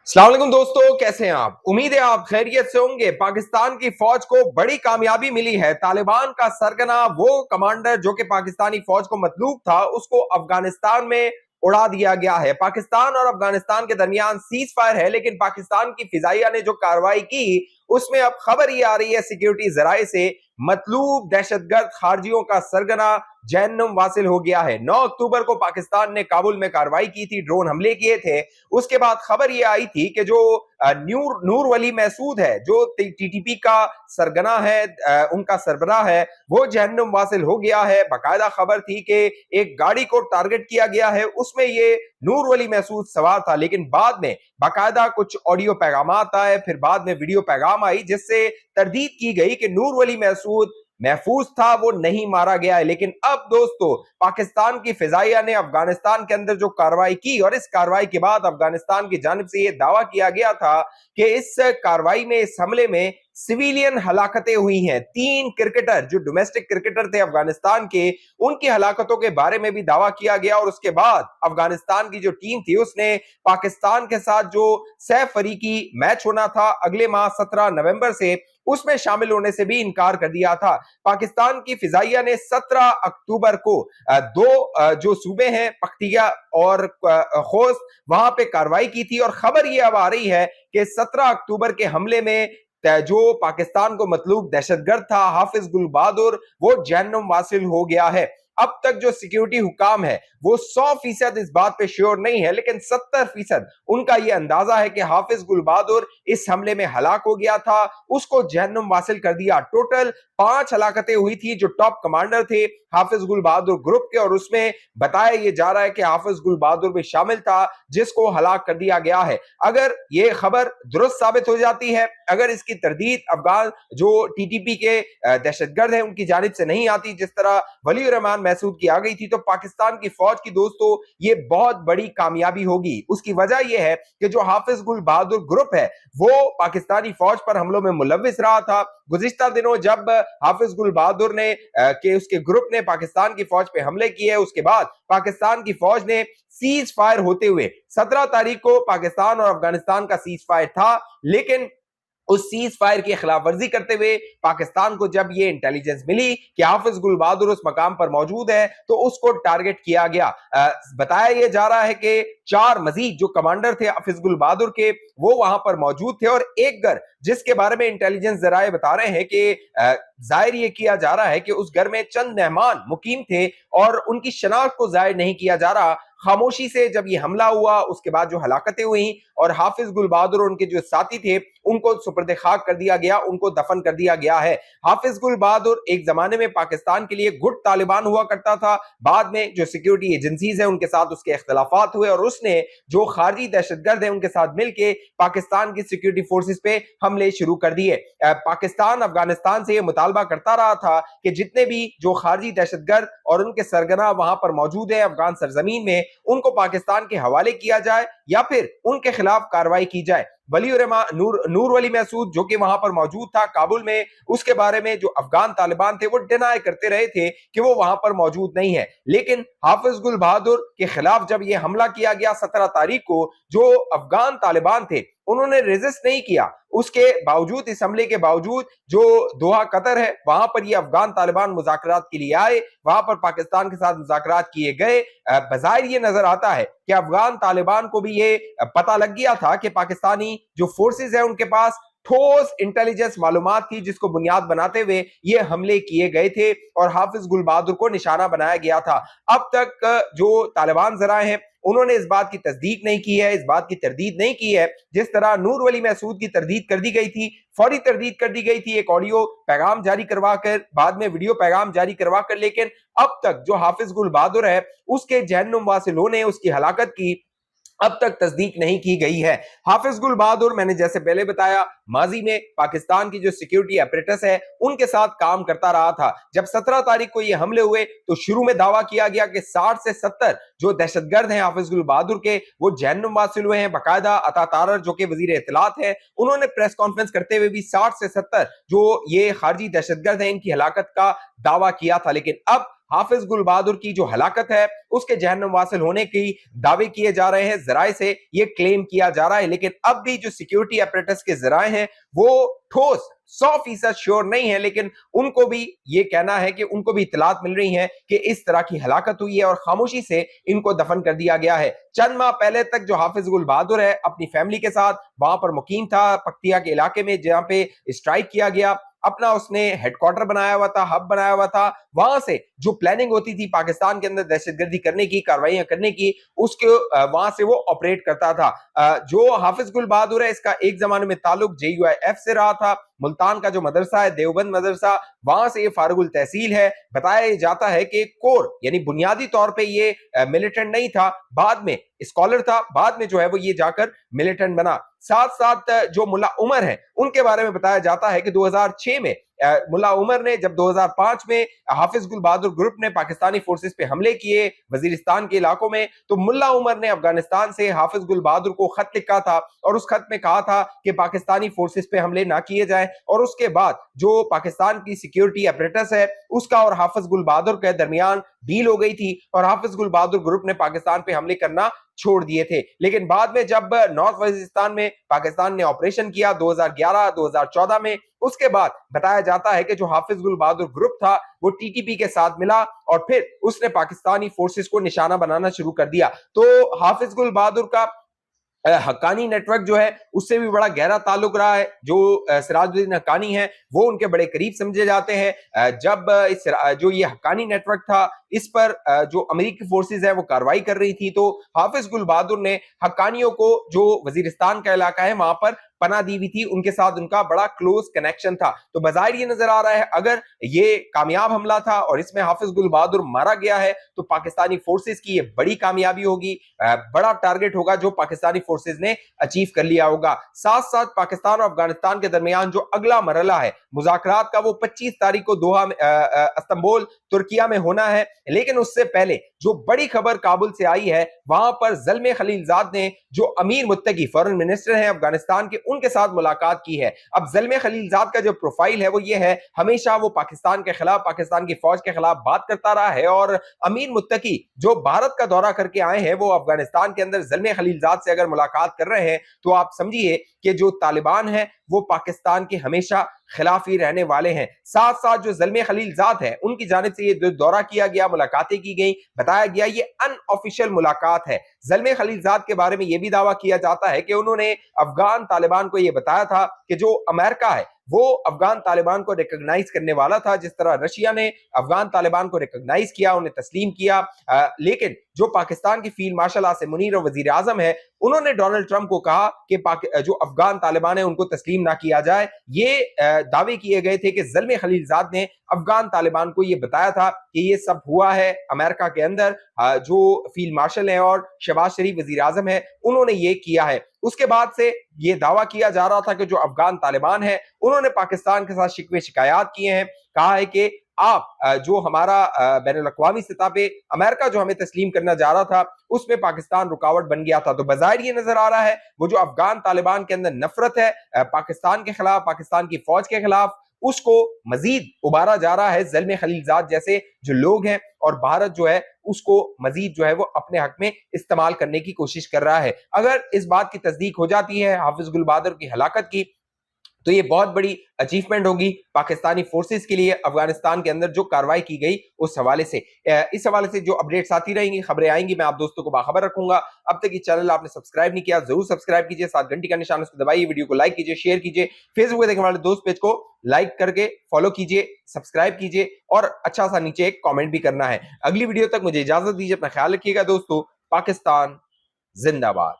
अस्सलाम वालेकुम दोस्तों, कैसे हैं आप? उम्मीद है आप खैरियत से होंगे। पाकिस्तान की फौज को बड़ी कामयाबी मिली है। तालिबान का सरगना वो कमांडर जो कि पाकिस्तानी फौज को मतलूब था, उसको अफगानिस्तान में उड़ा दिया गया है। पाकिस्तान और अफगानिस्तान के दरमियान सीज फायर है, लेकिन पाकिस्तान की फिजाइया ने जो कार्रवाई की उसमें अब खबर ये आ रही है सिक्योरिटी जराए से, मतलूब दहशतगर्द खारजियों का सरगना जहन्नुम वासिल हो गया है। 9 अक्टूबर को पाकिस्तान ने काबुल में कार्रवाई की थी, ड्रोन हमले किए थे। उसके बाद खबर ये आई थी कि जो नूर वली महसूद है, जो टीटीपी का सरगना है, उनका सरबराह है, वो जहन्नुम वासिल हो गया है। बाकायदा खबर थी कि एक गाड़ी को टारगेट किया गया है, उसमें ये नूर वली महसूद सवार था, लेकिन बाद में बाकायदा कुछ ऑडियो पैगाम आए, फिर बाद में वीडियो पैगाम आई जिससे तरदीद की गई कि नूर वली महसूद महफूज था, वो नहीं मारा गया है। लेकिन अब दोस्तों, पाकिस्तान की फिजाइया ने अफगानिस्तान के अंदर जो कार्रवाई की, और इस कार्रवाई के बाद अफगानिस्तान की जानिब से यह दावा किया गया था कि इस कार्रवाई में, इस हमले में सिविलियन हलाकतें हुई हैं। 3 क्रिकेटर जो डोमेस्टिक क्रिकेटर थे अफगानिस्तान के, उनकी हलाकतों के बारे में भी दावा किया गया। और उसके बाद अफगानिस्तान की जो टीम थी उसने पाकिस्तान के साथ जो सह फरीकी मैच होना था अगले माह 17 नवंबर से, उसमें शामिल होने से भी इनकार कर दिया था। पाकिस्तान की फिजाइया ने 17 अक्टूबर को दो जो सूबे हैं पख्तिया और खोस्त, वहां पे कार्रवाई की थी। और खबर यह अब आ रही है कि 17 अक्टूबर के हमले में जो पाकिस्तान को मतलूब दहशतगर्द था हाफिज गुल बहादुर, वो जहन्नुम वासिल हो गया है। अब तक जो सिक्योरिटी हुकाम है वो 100% इस बात पे श्योर नहीं है, लेकिन 70% उनका यह अंदाजा है कि हाफिज गुल बहादुर इस हमले में हलाक हो गया था, उसको जहन्नुम वासिल कर दिया। टोटल 5 हलाकतें हुई थी। जो टॉप कमांडर थे हाफिज गुल बहादुर ग्रुप के, और उसमें बताया यह जा रहा है कि हाफिज गुल बहादुर भी शामिल था, जिसको हलाक कर दिया गया है। अगर यह खबर दुरुस्त साबित हो जाती है, अगर इसकी तरदीद अफगान जो टीटीपी के दहशतगर्द हैं उनकी जानिब से नहीं आती, जिस तरह वली रहमान महसूद की आ गई थी, तो पाकिस्तान की फौज की दोस्तों ये बहुत बड़ी कामयाबी होगी। उसकी वजह यह है कि जो हाफिज गुल बहादुर ग्रुप है वो पाकिस्तानी फौज पर हमलों में मुलविस रहा था। गुज़िश्ता दिनों जब हाफिज गुल बहादुर ने के उसके ग्रुप ने पाकिस्तान की फौज पे हमले किए, उसके बाद पाकिस्तान की फौज ने सीज फायर होते हुए 17 तारीख को पाकिस्तान और अफगानिस्तान का सीज फायर था, लेकिन उस सीज फायर की खिलाफ वर्जी करते हुए पाकिस्तान को जब ये इंटेलिजेंस मिली कि हाफिज गुल बहादुर उस मकाम पर मौजूद है, तो उसको टारगेट किया गया। बताया यह जा रहा है कि 4 मजीद जो कमांडर थे हाफिज गुल बहादुर के, वो वहां पर मौजूद थे। और एक घर जिसके बारे में इंटेलिजेंस जराए बता रहे हैं कि जाहिर ये किया जा रहा है कि उस घर में चंद मेहमान मुकीम थे और उनकी शनाख्त को जाहिर नहीं किया जा रहा। खामोशी से जब ये हमला हुआ, उसके बाद जो हलाकतें हुई और हाफिज गुल बहादुर और उनके जो साथी थे उनको सुपर्द खाक कर दिया गया, उनको दफन कर दिया गया है। हाफिज गुल बहादुर एक जमाने में पाकिस्तान के लिए गुड तालिबान हुआ करता था। बाद में जो सिक्योरिटी एजेंसीज है उनके साथ उसके इख्तलाफात हुए और उसने जो खारजी दहशतगर्द है उनके साथ मिलकर पाकिस्तान की सिक्योरिटी फोर्सेस पे हमले शुरू कर दिए। पाकिस्तान अफगानिस्तान से यह मुतालबा करता रहा था कि जितने भी जो खारजी दहशतगर्द और उनके सरगना वहां पर मौजूद है अफगान सरजमीन में, उनको पाकिस्तान के हवाले किया जाए या फिर उनके खिलाफ कार्रवाई की जाए। नूर वली महसूद जो कि वहां पर मौजूद था काबुल में, उसके बारे में जो अफगान तालिबान थे वो डिनाई करते रहे थे कि वो वहां पर मौजूद नहीं है। लेकिन हाफिज गुल बहादुर के खिलाफ जब यह हमला किया गया 17 तारीख को, जो अफगान तालिबान थे उन्होंने रेजिस्ट नहीं किया। उसके बावजूद, इस हमले के बावजूद, जो दोहा कतर है वहां पर ये अफगान तालिबान मुज़ाकरात के लिए आए, वहां पर पाकिस्तान के साथ मुज़ाकरात किए गए। बज़ाहिर ये नजर आता है कि अफगान तालिबान को भी ये पता लग गया था कि पाकिस्तानी जो फोर्सेस है उनके पास ठोस इंटेलिजेंस मालूमात थी, जिसको बुनियाद बनाते हुए ये हमले किए गए थे और हाफिज गुल बहादुर को निशाना बनाया गया था। अब तक जो तालिबान जरा हैं उन्होंने इस बात की तस्दीक नहीं की है, इस बात की तरदीद नहीं की है। जिस तरह नूर वली महसूद की तरदीद कर दी गई थी, फौरी तरदीद कर दी गई थी, एक ऑडियो पैगाम जारी करवा कर, बाद में वीडियो पैगाम जारी करवा कर, लेकिन अब तक जो हाफिज गुल बहादुर है उसके जहन्नुम वासिल होने, उसकी हलाकत की अब तक तस्दीक नहीं की गई है। हाफिज गुल बहादुर, मैंने जैसे पहले बताया, माजी में पाकिस्तान की जो सिक्योरिटी अपरेटस है उनके साथ काम करता रहा था। जब 17 तारीख को ये हमले हुए तो शुरू में दावा किया गया कि 60 से 70 जो दहशतगर्द हैं हाफिज गुल बहादुर के, वो जहन्नुम वासिल हुए हैं। बाकायदा अता तारर जो कि वजीर इत्तलात है, उन्होंने प्रेस कॉन्फ्रेंस करते हुए भी 60 से 70 जो ये खारजी दहशतगर्द हैं इनकी हलाकत का दावा किया था। लेकिन अब हाफिज गुल बहादुर की जो हलाकत है उसके जहन्नुम वासिल होने की दावे किए जा रहे हैं, जराए से ये क्लेम किया जा रहा है। लेकिन अब भी जो सिक्योरिटी अपरेटस के जराए हैं वो ठोस 100% श्योर नहीं है, लेकिन उनको भी ये कहना है कि उनको भी इतलात मिल रही हैं कि इस तरह की हलाकत हुई है और खामोशी से इनको दफन कर दिया गया है। चंद माह पहले तक जो हाफिज गुल बहादुर है अपनी फैमिली के साथ वहां पर मुकीम था, पक्तिया के इलाके में जहां पे स्ट्राइक किया गया, अपना उसने हेडक्वार्टर बनाया हुआ था, हब बनाया हुआ था। वहां से जो प्लानिंग होती थी पाकिस्तान के अंदर दहशतगर्दी करने की, कार्रवाइयां करने की, उसके वहां से वो ऑपरेट करता था। जो हाफिज गुल बहादुर है इसका एक जमाने में ताल्लुक JUIF से रहा था। मुल्तान का जो मदरसा है देवबंद मदरसा, वहां से ये फारुगुल तहसील है। बताया जाता है कि कोर यानी बुनियादी तौर पे ये मिलिटेंट नहीं था, बाद में स्कॉलर था, बाद में जो है वो ये जाकर मिलिटेंट बना। साथ साथ जो मुल्ला उमर है उनके बारे में बताया जाता है कि 2006 में मुल्ला उमर ने जब 2005 में हाफिज गुल बहादुर ग्रुप ने पाकिस्तानी फोर्सेस पे हमले किए वजीरिस्तान के इलाकों में, तो मुल्ला उमर ने अफगानिस्तान से हाफिज गुल बहादुर को खत लिखा था और उस खत में कहा था कि पाकिस्तानी फोर्सेस पे हमले ना किए जाएं। और उसके बाद जो पाकिस्तान की सिक्योरिटी अपरेटस है उसका और हाफिज गुल बहादुर के दरमियान डील हो गई थी और हाफिज गुल बहादुर ग्रुप ने पाकिस्तान पे हमले करना छोड़ दिए थे। लेकिन बाद में जब नॉर्थ वजीरिस्तान में पाकिस्तान ने ऑपरेशन किया 2011-2014 में, उसके बाद बताया जाता है कि जो हाफिज गुल बहादुर ग्रुप था वो TTP के साथ मिला और फिर उसने पाकिस्तानी फोर्सेस को निशाना बनाना शुरू कर दिया। तो हाफिज गुल बहादुर का हक्कानी नेटवर्क जो है उससे भी बड़ा गहरा ताल्लुक रहा है। जो सिराजुद्दीन हक्कानी है वो उनके बड़े करीब समझे जाते हैं। जब जो ये हक्कानी नेटवर्क था इस पर जो अमेरिकी फोर्सेस है वो कार्रवाई कर रही थी, तो हाफिज गुल बहादुर ने हक्कानियों को जो वजीरिस्तान का इलाका है वहां पर पनाह दी हुई थी, उनके साथ उनका बड़ा क्लोज कनेक्शन था। तो बाज़ाहिर ये नजर आ रहा है अगर ये कामयाब हमला था और इसमें हाफिज गुल बहादुर मारा गया है तो पाकिस्तानी फोर्सेस की ये बड़ी कामयाबी होगी, बड़ा टारगेट होगा जो पाकिस्तानी फोर्सेस ने अचीव कर लिया होगा। साथ साथ पाकिस्तान और अफगानिस्तान के दरमियान जो अगला मरहला है मुज़ाकरात का वो 25 तारीख को दोहा में इस्तांबुल तुर्किया में होना है। लेकिन उससे पहले जो बड़ी खबर काबुल से आई है वहां पर ज़ल्मे खलीलजाद ने जो अमीर मुत्तकी फॉरेन मिनिस्टर हैं अफगानिस्तान के उनके साथ मुलाकात की है। अब ज़ल्मे खलीलजाद का जो प्रोफाइल है वो ये है, हमेशा वो पाकिस्तान के खिलाफ, पाकिस्तान की फौज के खिलाफ बात करता रहा है और अमीर मुत्तकी जो भारत का दौरा करके आए हैं वो अफगानिस्तान के अंदर ज़ल्मे खलीलजाद से अगर मुलाकात कर रहे हैं तो आप समझिए कि जो तालिबान है वो पाकिस्तान के हमेशा खिलाफ ही रहने वाले हैं। साथ साथ जो ज़ल्मे खलीलजाद है उनकी जानिब से ये दौरा किया गया, मुलाकातें की गई, बताया गया ये अनऑफिशियल मुलाकात है। ज़ल्मे खलीलजाद के बारे में ये भी दावा किया जाता है कि उन्होंने अफगान तालिबान को ये बताया था कि जो अमेरिका है वो अफगान तालिबान को रिकॉग्नाइज करने वाला था, जिस तरह रशिया ने अफगान तालिबान को रिकॉग्नाइज किया, उन्हें तस्लीम किया। लेकिन जो पाकिस्तान की फील्ड मार्शल आसिम मुनीर और वजीर आजम है उन्होंने डोनाल्ड ट्रंप को कहा कि जो अफगान तालिबान है उनको तस्लीम ना किया जाए। ये दावे किए गए थे कि ज़ल्मे खलीलजाद ने अफगान तालिबान को ये बताया था कि ये सब हुआ है अमेरिका के अंदर, जो फील्ड मार्शल है और शहबाज शरीफ वजीर आजम है उन्होंने ये किया है। उसके बाद से ये दावा किया जा रहा था कि जो अफगान तालिबान है उन्होंने पाकिस्तान के साथ शिकवे शिकायत किए हैं, कहा है कि आप जो हमारा बैनुल-अक़वामी सतह पे अमेरिका जो हमें तस्लीम करना जा रहा था उसमें पाकिस्तान रुकावट बन गया था। तो बाज़ाहिर ये नजर आ रहा है वो जो अफगान तालिबान के अंदर नफरत है पाकिस्तान के खिलाफ, पाकिस्तान की फौज के खिलाफ, उसको मजीद उबारा जा रहा है ज़ल्मे खलीलजाद जैसे जो लोग हैं, और भारत जो है उसको मजीद जो है वो अपने हक में इस्तेमाल करने की कोशिश कर रहा है। अगर इस बात की तस्दीक हो जाती है हाफिज गुल बहादुर की हलाकत की तो ये बहुत बड़ी अचीवमेंट होगी पाकिस्तानी फोर्सेस के लिए अफगानिस्तान के अंदर जो कार्रवाई की गई उस हवाले से। इस हवाले से जो अपडेट्स आती रहेंगी, खबरें आएंगी, मैं आप दोस्तों को बाखबर रखूंगा। अब तक ये चैनल आपने सब्सक्राइब नहीं किया जरूर सब्सक्राइब कीजिए, साथ घंटी का निशान उस पर दबाइए, वीडियो को लाइक कीजिए, शेयर कीजिए, फेसबुक पे देखने वाले दोस्त पेज को लाइक करके फॉलो कीजिए, सब्सक्राइब कीजिए और अच्छा सा नीचे एक कॉमेंट भी करना है। अगली वीडियो तक मुझे इजाजत दीजिए, अपना ख्याल रखिएगा दोस्तों। पाकिस्तान जिंदाबाद।